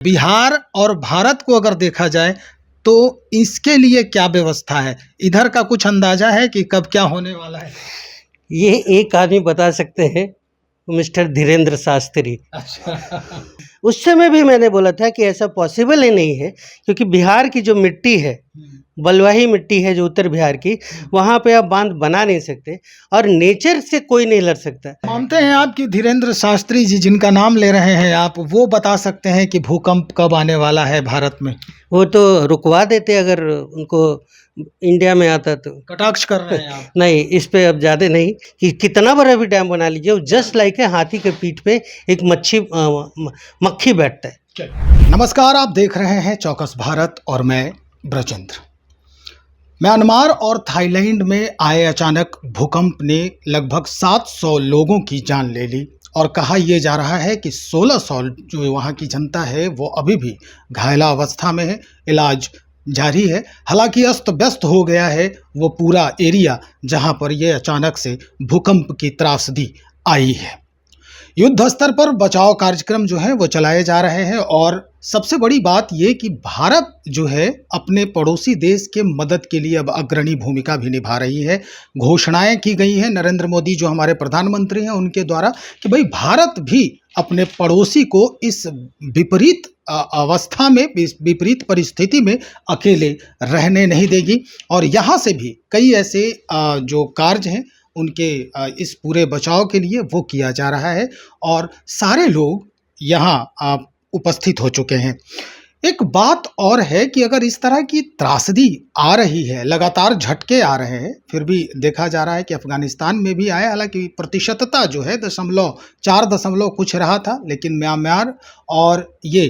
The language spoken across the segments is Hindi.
बिहार और भारत को अगर देखा जाए तो इसके लिए क्या व्यवस्था है? इधर का कुछ अंदाजा है कि कब क्या होने वाला है? ये एक आदमी बता सकते हैं, मिस्टर धीरेन्द्र शास्त्री। अच्छा। उस समय भी मैंने बोला था कि ऐसा पॉसिबल ही नहीं है, क्योंकि बिहार की जो मिट्टी है, बलुआही मिट्टी है जो उत्तर बिहार की, वहाँ पे आप बांध बना नहीं सकते और नेचर से कोई नहीं लड़ सकता। मानते हैं आप कि धीरेन्द्र शास्त्री जी जिनका नाम ले रहे हैं आप, वो बता सकते हैं कि भूकंप कब आने वाला है भारत में? वो तो रुकवा देते अगर उनको इंडिया में आता तो। कटाक्ष कर रहे हैं आप? नहीं, इस पे अब ज़्यादा नहीं कि कितना बड़ा भी डैम बना लीजिए, जस्ट लाइक है हाथी के पीठ पे एक मक्खी बैठता है। नमस्कार, आप देख रहे हैं चौकस भारत और मैं ब्रजेंद्र। म्यांमार और थाईलैंड में आए अचानक भूकंप ने लगभग 700 लोगों की जान ले ली और कहा यह जा रहा है कि 1600 जो वहाँ की जनता है वो अभी भी घायला अवस्था में है, इलाज जारी है। हालांकि अस्त व्यस्त हो गया है वो पूरा एरिया जहां पर ये अचानक से भूकंप की त्रासदी आई है। युद्ध स्तर पर बचाव कार्यक्रम जो है वो चलाए जा रहे हैं और सबसे बड़ी बात ये कि भारत जो है अपने पड़ोसी देश के मदद के लिए अब अग्रणी भूमिका भी निभा रही है। घोषणाएं की गई हैं नरेंद्र मोदी जो हमारे प्रधानमंत्री हैं उनके द्वारा कि भाई भारत भी अपने पड़ोसी को इस विपरीत अवस्था में, इस विपरीत परिस्थिति में अकेले रहने नहीं देगी। और यहाँ से भी कई ऐसे जो कार्य हैं उनके इस पूरे बचाव के लिए वो किया जा रहा है और सारे लोग यहाँ उपस्थित हो चुके हैं। एक बात और है कि अगर इस तरह की त्रासदी आ रही है, लगातार झटके आ रहे हैं, फिर भी देखा जा रहा है कि अफगानिस्तान में भी आया, हालांकि प्रतिशतता जो है 4 कुछ रहा था, लेकिन म्यांमार और ये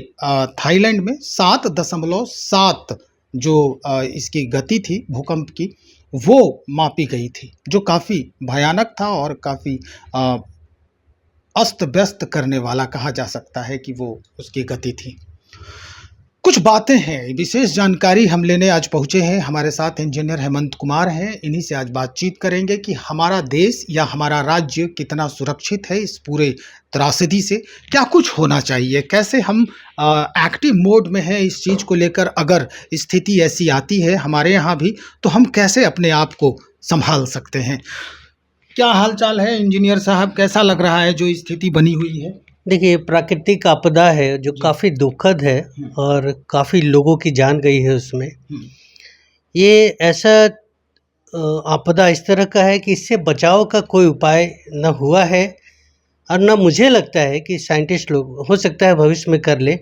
थाईलैंड में 7.7 जो इसकी गति थी भूकंप की वो मापी गई थी, जो काफ़ी भयानक था और काफ़ी अस्त व्यस्त करने वाला कहा जा सकता है कि वो उसकी गति थी। कुछ बातें हैं, विशेष जानकारी हम लेने आज पहुंचे हैं। हमारे साथ इंजीनियर हेमंत कुमार हैं, इन्हीं से आज बातचीत करेंगे कि हमारा देश या हमारा राज्य कितना सुरक्षित है इस पूरे त्रासदी से, क्या कुछ होना चाहिए, कैसे हम एक्टिव मोड में हैं इस चीज़ को लेकर। अगर स्थिति ऐसी आती है हमारे यहाँ भी तो हम कैसे अपने आप को संभाल सकते हैं। क्या हाल चाल है इंजीनियर साहब, कैसा लग रहा है जो स्थिति बनी हुई है? देखिए, प्राकृतिक आपदा है जो काफ़ी दुखद है और काफ़ी लोगों की जान गई है उसमें। ये ऐसा आपदा इस तरह का है कि इससे बचाव का कोई उपाय न हुआ है और न मुझे लगता है कि साइंटिस्ट लोग, हो सकता है भविष्य में कर ले,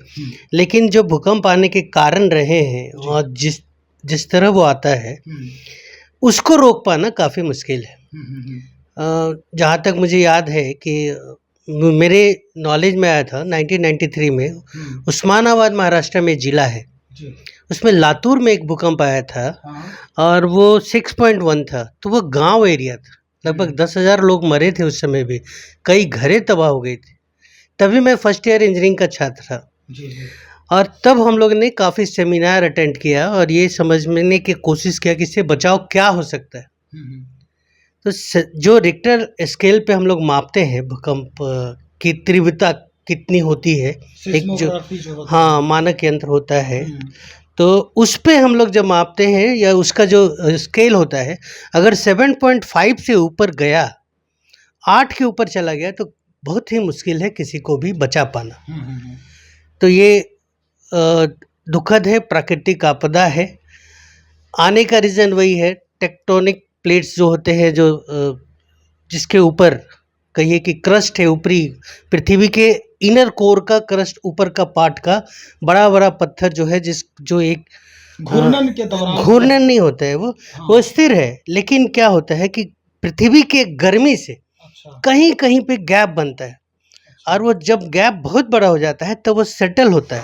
लेकिन जो भूकंप आने के कारण रहे हैं और जिस तरह वो आता है उसको रोक पाना काफ़ी मुश्किल है। जहाँ तक मुझे याद है कि मेरे नॉलेज में आया था 1993 में उस्मानाबाद महाराष्ट्र में जिला है, उसमें लातूर में एक भूकंप आया था और वो 6.1 था, तो वो गांव एरिया था, लगभग 10,000 लोग मरे थे उस समय भी, कई घरें तबाह हो गई थी। तभी मैं फर्स्ट ईयर इंजीनियरिंग का छात्र था और तब हम लोग ने काफ़ी सेमिनार अटेंड किया और ये समझने की कोशिश किया कि इससे बचाव क्या हो सकता है। तो जो रिक्टर स्केल पे हम लोग मापते हैं भूकंप की तीव्रता कितनी होती है, एक जो मानक यंत्र होता है, तो उस पे हम लोग जब मापते हैं या उसका जो स्केल होता है, अगर 7.5 से ऊपर गया, 8 के ऊपर चला गया तो बहुत ही मुश्किल है किसी को भी बचा पाना। तो ये दुखद है, प्राकृतिक आपदा है। आने का रीज़न वही है, टेक्टोनिक प्लेट्स जो होते हैं, जो जिसके ऊपर कहिए कि क्रस्ट है, ऊपरी पृथ्वी के इनर कोर का क्रस्ट, ऊपर का पार्ट का बड़ा बड़ा पत्थर जो है, जो एक घूर्णन के दौरान, घूर्णन नहीं होता है वो स्थिर है, लेकिन क्या होता है कि पृथ्वी के गर्मी से कहीं कहीं पे गैप बनता है और वो जब गैप बहुत बड़ा हो जाता है तो वो सेटल होता है,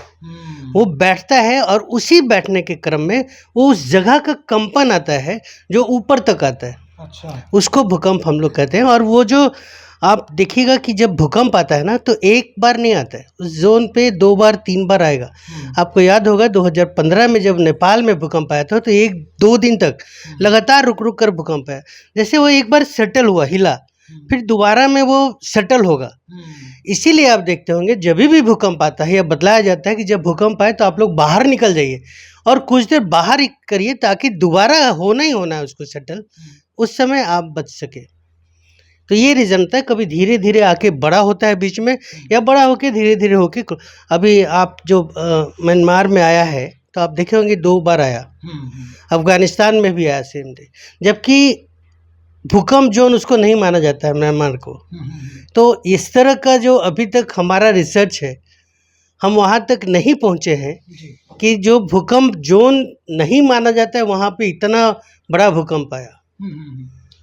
वो बैठता है और उसी बैठने के क्रम में वो उस जगह का कंपन आता है जो ऊपर तक आता है। उसको भूकंप हम लोग कहते हैं। और वो जो आप देखिएगा कि जब भूकंप आता है ना तो एक बार नहीं आता है, उस जोन पे 2 बार 3 बार आएगा। आपको याद होगा 2015 में जब नेपाल में भूकंप आया था तो 1-2 दिन तक लगातार रुक रुक कर भूकंप आया। जैसे वो एक बार सेटल हुआ, हिला, फिर दोबारा में वो सेटल होगा। इसीलिए आप देखते होंगे जब भी भूकंप आता है या बतलाया जाता है कि जब भूकंप आए तो आप लोग बाहर निकल जाइए और कुछ देर बाहर ही करिए ताकि दोबारा होना ही होना है उसको सेटल, उस समय आप बच सके। तो ये रीज़न होता है, कभी धीरे धीरे आके बड़ा होता है बीच में, या बड़ा होके धीरे धीरे होके अभी आप जो म्यांमार में आया है तो आप देखे होंगे 2 बार आया, अफगानिस्तान में भी आया सेम डे, जबकि भूकंप जोन उसको नहीं माना जाता है म्यांमार को। तो इस तरह का जो अभी तक हमारा रिसर्च है, हम वहाँ तक नहीं पहुँचे हैं कि जो भूकंप जोन नहीं माना जाता है वहाँ पे इतना बड़ा भूकंप आया।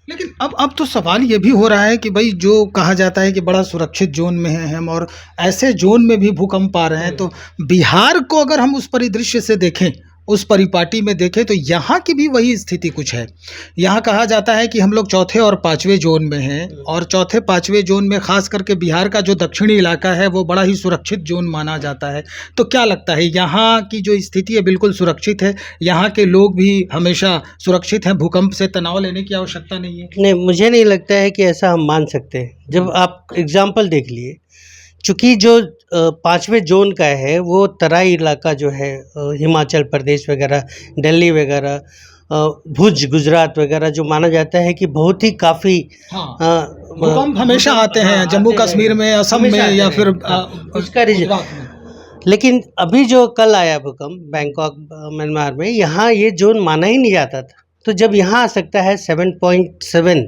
लेकिन अब तो सवाल ये भी हो रहा है कि भाई जो कहा जाता है कि बड़ा सुरक्षित जोन में हैं हम, और ऐसे जोन में भी भूकंप आ रहे हैं, तो बिहार को अगर हम उस परिदृश्य से देखें, उस परिपाटी में देखें, तो यहाँ की भी वही स्थिति कुछ है। यहाँ कहा जाता है कि हम लोग चौथे और पाँचवें जोन में हैं, और चौथे पाँचवें जोन में खास करके बिहार का जो दक्षिणी इलाका है वो बड़ा ही सुरक्षित जोन माना जाता है। तो क्या लगता है, यहाँ की जो स्थिति है बिल्कुल सुरक्षित है? यहाँ के लोग भी हमेशा सुरक्षित हैं, भूकंप से तनाव लेने की आवश्यकता नहीं है? नहीं, मुझे नहीं लगता है कि ऐसा हम मान सकते हैं। जब आप एग्जाम्पल देख लिए, चूँकि जो 5वें जोन का है वो तराई इलाका जो है, हिमाचल प्रदेश वगैरह, दिल्ली वगैरह, भुज गुजरात वगैरह, जो माना जाता है कि बहुत ही काफ़ी भूकंप हमेशा आते हैं, जम्मू कश्मीर में, असम में, या फिर उसका रीजन। लेकिन अभी जो कल आया भूकंप बैंकॉक म्यांमार में, यहाँ ये जोन माना ही नहीं जाता था। तो जब यहाँ आ सकता है 7.7,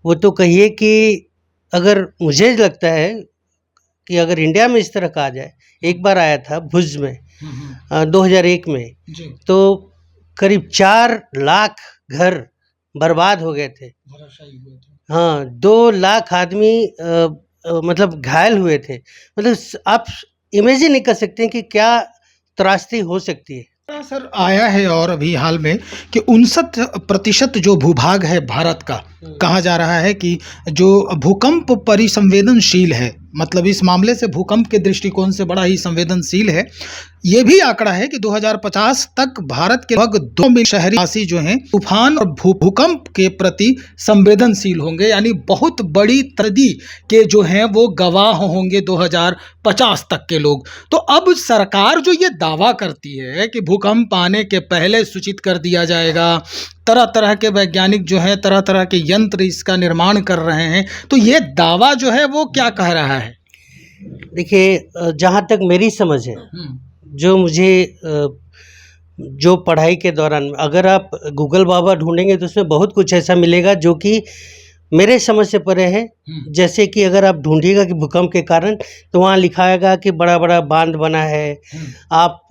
वो तो कहिए कि अगर मुझे लगता है कि अगर इंडिया में इस तरह का आ जाए, एक बार आया था भुज में 2001 में, तो करीब 4 लाख घर बर्बाद हो गए थे। हाँ, 2 लाख आदमी मतलब घायल हुए थे। मतलब आप इमेजिन नहीं कर सकते हैं कि क्या त्रासदी हो सकती है। सर आया है और अभी हाल में कि 59% जो भूभाग है भारत का, कहा जा रहा है कि जो भूकंप परिसंवेदनशील है, मतलब इस मामले से भूकंप के दृष्टिकोण से बड़ा ही संवेदनशील है। ये भी आंकड़ा है कि 2050 तक भारत के लगभग 2 मिलियन शहरीवासी जो हैं तूफान और भूकंप के प्रति संवेदनशील होंगे, यानी बहुत बड़ी तबाही के जो हैं वो गवाह होंगे 2050 तक के लोग। तो अब सरकार जो ये दावा करती है कि भूकंप आने के पहले सूचित कर दिया जाएगा, तरह तरह के वैज्ञानिक जो हैं तरह तरह के यंत्र इसका निर्माण कर रहे हैं, तो ये दावा जो है वो क्या कह रहा है? देखिए, जहाँ तक मेरी समझ है, जो मुझे जो पढ़ाई के दौरान, अगर आप गूगल बाबा ढूंढेंगे तो उसमें बहुत कुछ ऐसा मिलेगा जो कि मेरे समझ से परे है। जैसे कि अगर आप ढूंढिएगा कि भूकंप के कारण, तो वहाँ लिखाएगा कि बड़ा बड़ा बांध बना है, आप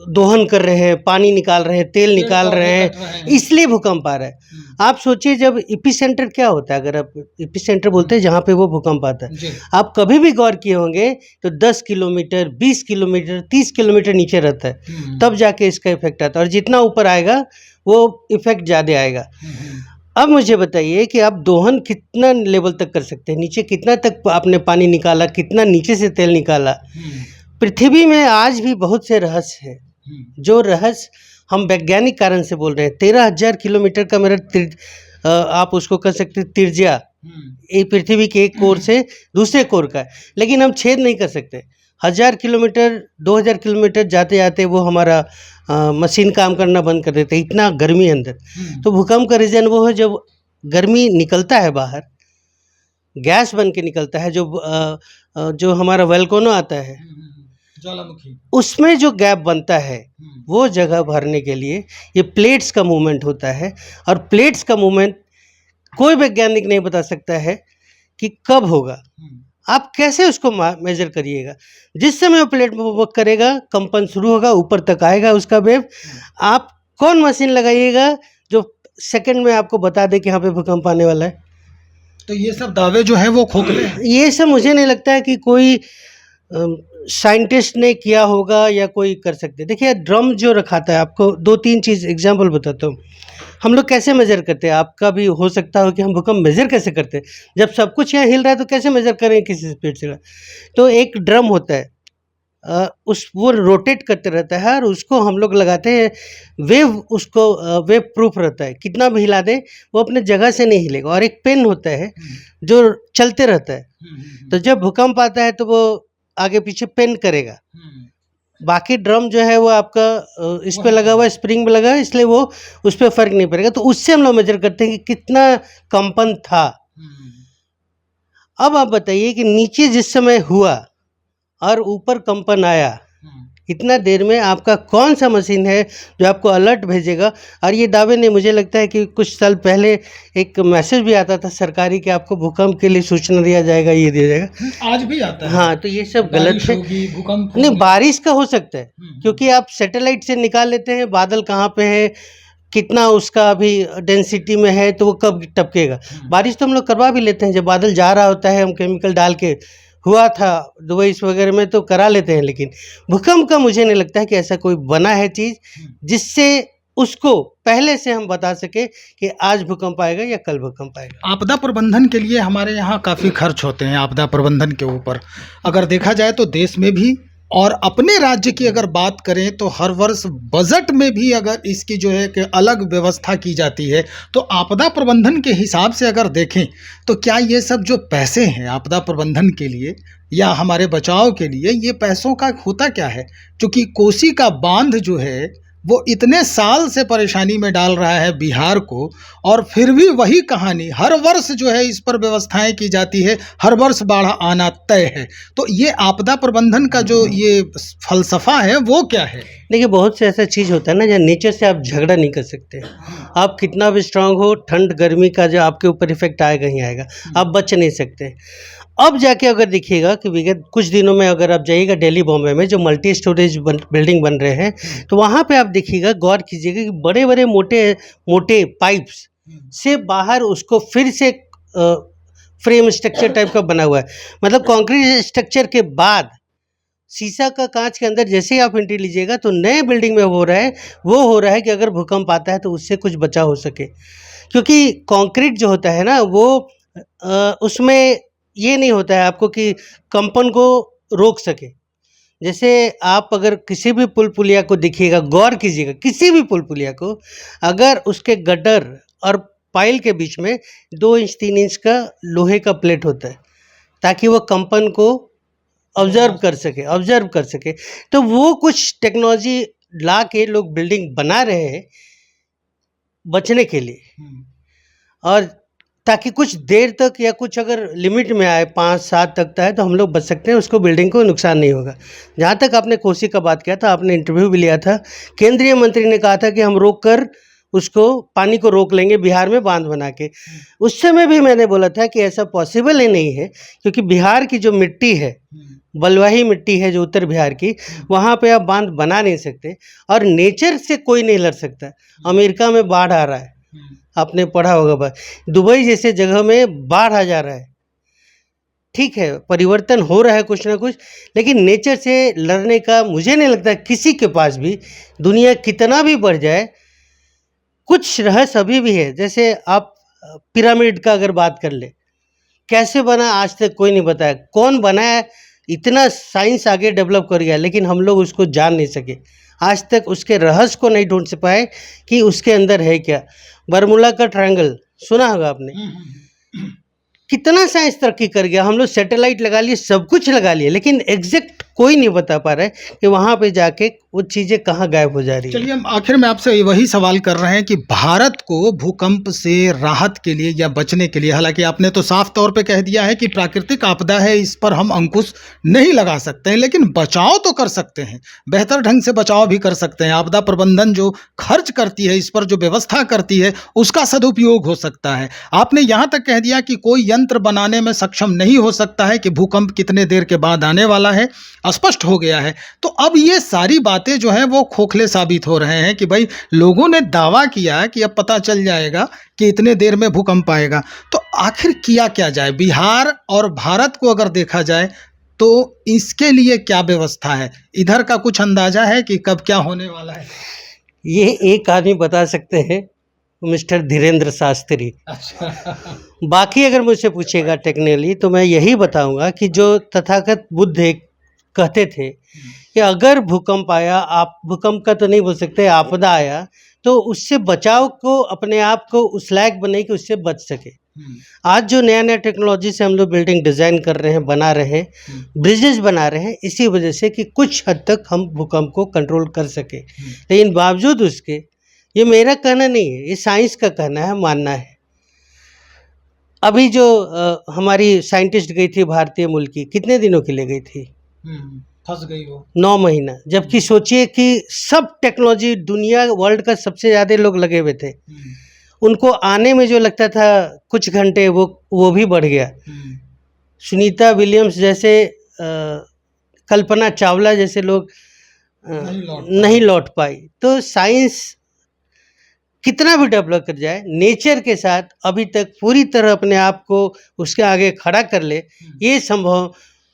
दोहन कर रहे हैं, पानी निकाल रहे हैं, तेल निकाल रहे हैं, इसलिए भूकंप आ रहा है। आप सोचिए जब एपिसेंटर क्या होता है, अगर आप एपिसेंटर बोलते हैं जहाँ पे वो भूकंप आता है, आप कभी भी गौर किए होंगे तो 10 किलोमीटर, 20 किलोमीटर, 30 किलोमीटर नीचे रहता है, तब जाके इसका इफेक्ट आता है, और जितना ऊपर आएगा वो इफेक्ट ज़्यादा आएगा। अब मुझे बताइए कि आप दोहन कितना लेवल तक कर सकते हैं, नीचे कितना तक आपने पानी निकाला, कितना नीचे से तेल निकाला। पृथ्वी में आज भी बहुत से रहस्य हैं, जो रहस्य हम वैज्ञानिक कारण से बोल रहे हैं। 13,000 किलोमीटर का मेरा आप उसको कह सकते हैं तिर्ज्या, ये पृथ्वी के एक कोर से दूसरे कोर का है, लेकिन हम छेद नहीं कर सकते। 1000 किलोमीटर, 2000 किलोमीटर जाते जाते वो हमारा मशीन काम करना बंद कर देते, इतना गर्मी है अंदर। तो भूकंप का रीज़न वो है जब गर्मी निकलता है बाहर, गैस बन के निकलता है, जो हमारा वोल्केनो आता है, ज्वालामुखी, उसमें जो गैप बनता है, वो जगह भरने के लिए ये प्लेट्स का मूवमेंट होता है। और प्लेट्स का मूवमेंट कोई वैज्ञानिक नहीं बता सकता है कि कब होगा। आप कैसे उसको मेजर करिएगा? जिस समय वो प्लेट वर्क करेगा, कंपन शुरू होगा, ऊपर तक आएगा उसका वेव। आप कौन मशीन लगाइएगा जो सेकंड में आपको बता दे कि यहाँ पे भूकंप आने वाला है? तो ये सब दावे जो है वो खोखले हैं। ये सब मुझे नहीं लगता है कि कोई साइंटिस्ट ने किया होगा या कोई कर सकते। देखिए, ड्रम जो रखाता है, आपको 2-3 चीज़ एग्जांपल बताता हूँ। हम लोग कैसे मेज़र करते हैं, आपका भी हो सकता हो कि हम भूकंप मेज़र कैसे करते हैं? जब सब कुछ यहाँ हिल रहा है तो कैसे मेज़र करें किसी स्पीड से? तो एक ड्रम होता है, उस वो रोटेट करते रहता है और उसको हम लोग लगाते हैं वेव, उसको वेव प्रूफ रहता है, कितना भी हिला दें वो अपने जगह से नहीं हिलेगा। और एक पेन होता है जो चलते रहता है, तो जब भूकंप आता है तो वो आगे पीछे पेन करेगा। बाकी ड्रम जो है वो आपका इस पे लगा हुआ है, स्प्रिंग पे लगा है, इसलिए वो उस पर फर्क नहीं पड़ेगा। तो उससे हम लोग मेजर करते हैं कि कितना कंपन था। अब आप बताइए कि नीचे जिस समय हुआ और ऊपर कंपन आया, इतना देर में आपका कौन सा मशीन है जो आपको अलर्ट भेजेगा। और ये दावे नहीं, मुझे लगता है कि कुछ साल पहले एक मैसेज भी आता था सरकारी कि आपको भूकंप के लिए सूचना दिया जाएगा, ये दिया जाएगा। आज भी आता है। हाँ, तो ये सब गलत बारिश है। होगी, भूकंप नहीं, होगी। बारिश का हो सकता है क्योंकि आप सैटेलाइट से निकाल लेते हैं बादल कहाँ पे है, कितना उसका अभी डेंसिटी में है, तो वो कब टपकेगा। बारिश तो हम लोग करवा भी लेते हैं, जब बादल जा रहा होता है हम केमिकल डाल के, हुआ था दुबई वगैरह में तो करा लेते हैं। लेकिन भूकंप का मुझे नहीं लगता है कि ऐसा कोई बना है चीज़ जिससे उसको पहले से हम बता सके कि आज भूकंप आएगा या कल भूकंप आएगा। आपदा प्रबंधन के लिए हमारे यहाँ काफ़ी खर्च होते हैं आपदा प्रबंधन के ऊपर। अगर देखा जाए तो देश में भी और अपने राज्य की अगर बात करें तो हर वर्ष बजट में भी अगर इसकी जो है कि अलग व्यवस्था की जाती है। तो आपदा प्रबंधन के हिसाब से अगर देखें तो क्या ये सब जो पैसे हैं आपदा प्रबंधन के लिए या हमारे बचाव के लिए, ये पैसों का होता क्या है? क्योंकि कोसी का बांध जो है वो इतने साल से परेशानी में डाल रहा है बिहार को, और फिर भी वही कहानी हर वर्ष जो है इस पर व्यवस्थाएं की जाती है, हर वर्ष बाढ़ आना तय है। तो ये आपदा प्रबंधन का जो ये फलसफा है वो क्या है? देखिए, बहुत से ऐसा चीज़ होता है ना जहाँ नेचर से आप झगड़ा नहीं कर सकते। आप कितना भी स्ट्रांग हो, ठंड गर्मी का जो आपके ऊपर इफेक्ट आएगा ही आएगा, आप बच नहीं सकते। अब जाके अगर देखिएगा कि विगत कुछ दिनों में अगर आप जाइएगा दिल्ली बॉम्बे में जो मल्टी स्टोरेज बिल्डिंग बन रहे हैं, तो वहाँ पे आप देखिएगा, गौर कीजिएगा कि बड़े बड़े मोटे मोटे पाइप्स से बाहर उसको फिर से फ्रेम स्ट्रक्चर टाइप का बना हुआ है। मतलब कंक्रीट स्ट्रक्चर के बाद शीशा का कांच के अंदर जैसे ही आप एंट्री लीजिएगा तो नए बिल्डिंग में हो रहा है कि अगर भूकंप आता है तो उससे कुछ बचाव हो सके। क्योंकि कंक्रीट जो होता है ना वो उसमें ये नहीं होता है आपको कि कंपन को रोक सके। जैसे आप अगर किसी भी पुल पुलिया को देखिएगा, गौर कीजिएगा, किसी भी पुल पुलिया को, अगर उसके गटर और पाइल के बीच में 2 इंच 3 इंच का लोहे का प्लेट होता है ताकि वो कंपन को ऑब्जर्व कर सके। तो वो कुछ टेक्नोलॉजी ला के लोग बिल्डिंग बना रहे हैं बचने के लिए, और ताकि कुछ देर तक या कुछ अगर लिमिट में आए 5-7 तक है तो हम लोग बच सकते हैं, उसको बिल्डिंग को नुकसान नहीं होगा। जहाँ तक आपने कोसी का बात किया था, आपने इंटरव्यू भी लिया था, केंद्रीय मंत्री ने कहा था कि हम रोक कर उसको पानी को रोक लेंगे बिहार में बांध बना के। उस समय भी मैंने बोला था कि ऐसा पॉसिबल ही नहीं है, क्योंकि बिहार की जो मिट्टी है, बलुआही मिट्टी है जो उत्तर बिहार की, वहाँ पे आप बांध बना नहीं सकते, और नेचर से कोई नहीं लड़ सकता। अमेरिका में बाढ़ आ रहा है, आपने पढ़ा होगा, दुबई जैसे जगह में बाढ़ आ जा रहा है। ठीक है, परिवर्तन हो रहा है कुछ ना कुछ, लेकिन नेचर से लड़ने का मुझे नहीं लगता किसी के पास भी, दुनिया कितना भी बढ़ जाए, कुछ रहस्य अभी भी है। जैसे आप पिरामिड का अगर बात कर ले, कैसे बना आज तक कोई नहीं बताया, कौन बनाया, इतना साइंस आगे डेवलप कर गया लेकिन हम लोग उसको जान नहीं सके, आज तक उसके रहस्य को नहीं ढूंढ से पाए कि उसके अंदर है क्या। बर्मुडा का ट्रायंगल सुना होगा आपने, कितना साइंस तरक्की कर गया, हम लोग सैटेलाइट लगा लिए, सब कुछ लगा लिए, लेकिन एग्जैक्ट कोई नहीं बता पा रहा है कि वहाँ पे जाके वो चीज़ें कहाँ गायब हो जा रही है। चलिए, हम आखिर में आपसे वही सवाल कर रहे हैं कि भारत को भूकंप से राहत के लिए या बचने के लिए, हालांकि आपने तो साफ तौर पे कह दिया है कि प्राकृतिक आपदा है, इस पर हम अंकुश नहीं लगा सकते हैं, लेकिन बचाव तो कर सकते हैं, बेहतर ढंग से बचाव भी कर सकते हैं। आपदा प्रबंधन जो खर्च करती है, इस पर जो व्यवस्था करती है, उसका सदुपयोग हो सकता है। आपने यहाँ तक कह दिया कि कोई यंत्र बनाने में सक्षम नहीं हो सकता है कि भूकंप कितने देर के बाद आने वाला है, स्पष्ट हो गया है। तो अब ये सारी बातें जो हैं वो खोखले साबित हो रहे हैं कि भाई लोगों ने दावा किया कि अब पता चल जाएगा कि इतने देर में भूकंप आएगा। तो आखिर किया क्या जाए? बिहार और भारत को अगर देखा जाए तो इसके लिए क्या व्यवस्था है? इधर का कुछ अंदाजा है कि कब क्या होने वाला है? ये एक आदमी बता सकते हैं, मिस्टर धीरेन्द्र शास्त्री। अच्छा। बाकी अगर मुझसे पूछेगा टेक्निकली तो मैं यही बताऊंगा कि जो तथागत बुद्ध एक कहते थे कि अगर भूकंप आया, आप भूकंप का तो नहीं बोल सकते, आपदा आया, तो उससे बचाव को, अपने आप को उस लायक बनाए कि उससे बच सके। आज जो नया नया टेक्नोलॉजी से हम लोग बिल्डिंग डिज़ाइन कर रहे हैं, बना रहे हैं, ब्रिजेस बना रहे हैं, इसी वजह से कि कुछ हद तक हम भूकंप को कंट्रोल कर सके। लेकिन बावजूद उसके, ये मेरा कहना नहीं है, ये साइंस का कहना है, मानना है। अभी जो हमारी साइंटिस्ट गई थी भारतीय मूल की, कितने दिनों के लिए गई थी? फंस गई वो 9 महीना। जबकि सोचिए कि सब टेक्नोलॉजी, दुनिया वर्ल्ड का सबसे ज़्यादा लोग लगे हुए थे, उनको आने में जो लगता था कुछ घंटे, वो भी बढ़ गया। सुनीता विलियम्स जैसे, कल्पना चावला जैसे लोग नहीं लौट पाई। तो साइंस कितना भी डेवलप कर जाए, नेचर के साथ अभी तक पूरी तरह अपने आप को उसके आगे खड़ा कर ले, ये संभव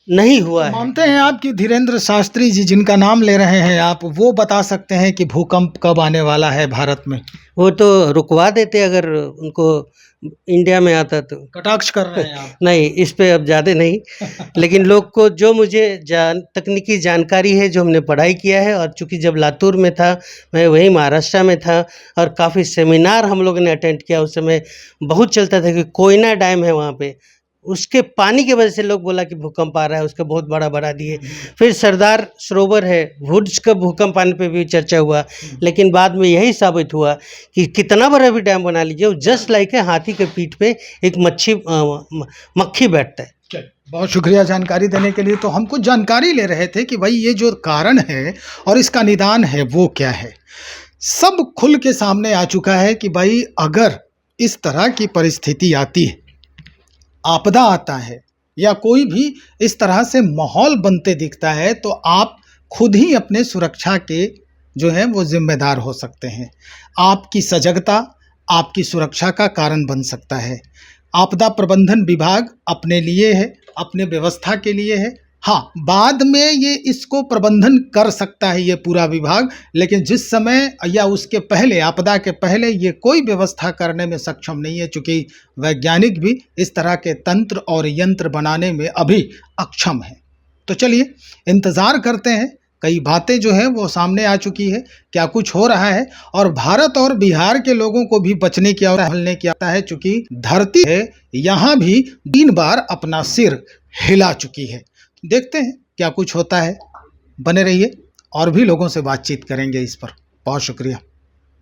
नहीं हुआ है। मानते हैं आप कि धीरेन्द्र शास्त्री जी, जिनका नाम ले रहे हैं आप, वो बता सकते हैं कि भूकंप कब आने वाला है भारत में? वो तो रुकवा देते अगर उनको इंडिया में आता तो। कटाक्ष कर रहे हैं आप? नहीं, इस पे अब ज़्यादा नहीं। लेकिन लोग को, जो मुझे तकनीकी जानकारी है, जो हमने पढ़ाई किया है, और चूँकि जब लातूर में था, मैं वहीं महाराष्ट्र में था, और काफ़ी सेमिनार हम लोगों ने अटेंड किया। उस समय बहुत चलता था कि कोयना डैम है वहाँ पे, उसके पानी की वजह से लोग बोला कि भूकंप आ रहा है, उसका बहुत बड़ा बढ़ा दिए। फिर सरदार सरोवर है, भुज का भूकंप आने पे भी चर्चा हुआ, लेकिन बाद में यही साबित हुआ कि कितना बड़ा भी डैम बना लीजिए, वो जस्ट लाइक है हाथी के पीठ पे एक मक्खी बैठता है। बहुत शुक्रिया जानकारी देने के लिए। तो हम कुछ जानकारी ले रहे थे कि भाई ये जो कारण है और इसका निदान है वो क्या है। सब खुल के सामने आ चुका है कि भाई अगर इस तरह की परिस्थिति आती है, आपदा आता है, या कोई भी इस तरह से माहौल बनते दिखता है, तो आप खुद ही अपने सुरक्षा के जो है वो जिम्मेदार हो सकते हैं। आपकी सजगता आपकी सुरक्षा का कारण बन सकता है। आपदा प्रबंधन विभाग अपने लिए है, अपने व्यवस्था के लिए है। हाँ, बाद में ये इसको प्रबंधन कर सकता है ये पूरा विभाग, लेकिन जिस समय या उसके पहले, आपदा के पहले, ये कोई व्यवस्था करने में सक्षम नहीं है, चूँकि वैज्ञानिक भी इस तरह के तंत्र और यंत्र बनाने में अभी अक्षम है। तो चलिए इंतज़ार करते हैं, कई बातें जो है वो सामने आ चुकी है, क्या कुछ हो रहा है, और भारत और बिहार के लोगों को भी बचने की और हलने की आता है, चूँकि धरती है यहाँ भी 3 बार अपना सिर हिला चुकी है। देखते हैं क्या कुछ होता है। बने रहिए, और भी लोगों से बातचीत करेंगे इस पर। बहुत शुक्रिया।